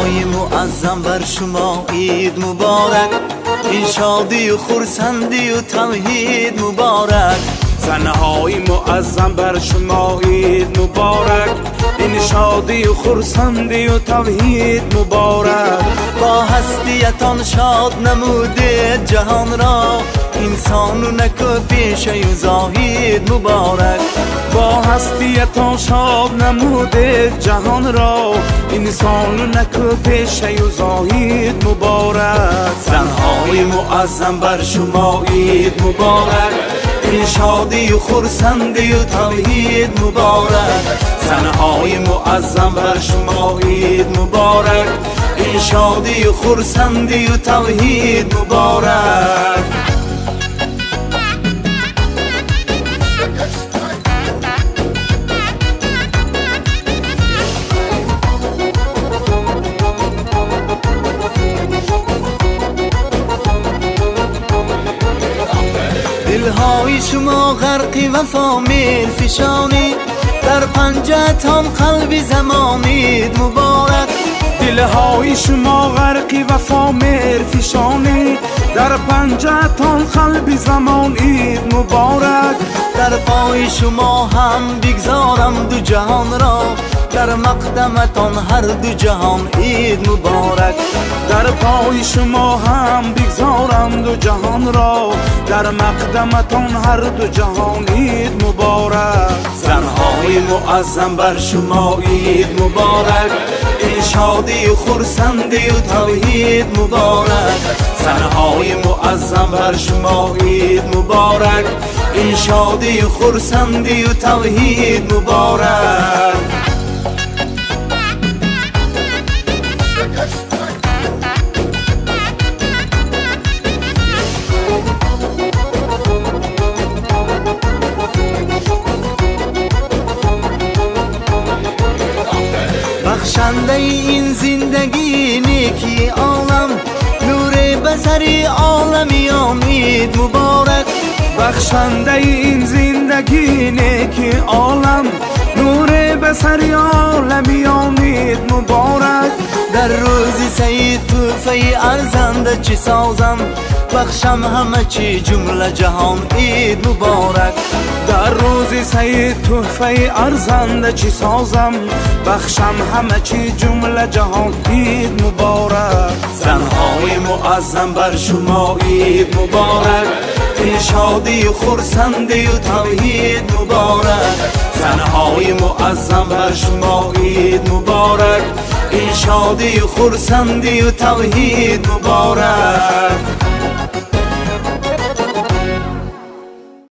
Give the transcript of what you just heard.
زنهای معظم بر شما عید مبارک، این شادی و خرسندی و توحید مبارک. زنهای معظم بر شما عید مبارک، این شادی و خرسندی و توحید مبارک. با هستیتان شاد نموده جهان را، انسان و نکو پیشه و زاهید مبارک. با هستیتان شاد نموده جهان را، انسان و نکو پیشه و زاهید مبارک. زنهای معظم بر شما عید مبارک، این شادی و خرسندی و توحید مبارک. زنهای معظم بر شما عید مبارک، این شادی و خرسندی و توحید مبارک. دلهای شما غرقی وفا میل فشانی، در پنجه‌تان قلب زمانید مبارک. دلهای شما غرقی وفا میل فشانی، در پنجه‌تان قلب زمانید مبارک. در پای شما هم بگذارم دو جهان را، در مقدمتان هر دو جهان عید مبارک. در پای شما هم بگذارم دو جهان را، در مقدمتان هر دو جهان عید مبارک. زنهای معظم بر شما عید مبارک، این شادی و خرسندی و توحید مبارک. زنهای معظم بر شما عید مبارک، این شادی و خرسندی و توحید مبارک. بخشنده این زندگی نیکی عالم، نور بصری عالمیان عید مبارک. بخشنده این زندگی نیکی عالم، نور بصری عالمیان عید مبارک. در روز سعید تحفه ارزنده چی سازم، بخشم همه چی جمله جهان عید مبارک. در روز سعید تحفه ارزنده چی سازم، بخشم همه چی جمله جهان عید مبارک. زنهای معظم بر شما عید مبارک، این شادی و خرسندی و توحید مبارک. زنهای معظم بر شما عید مبارک، این شادی و خرسندی و توحید مبارک.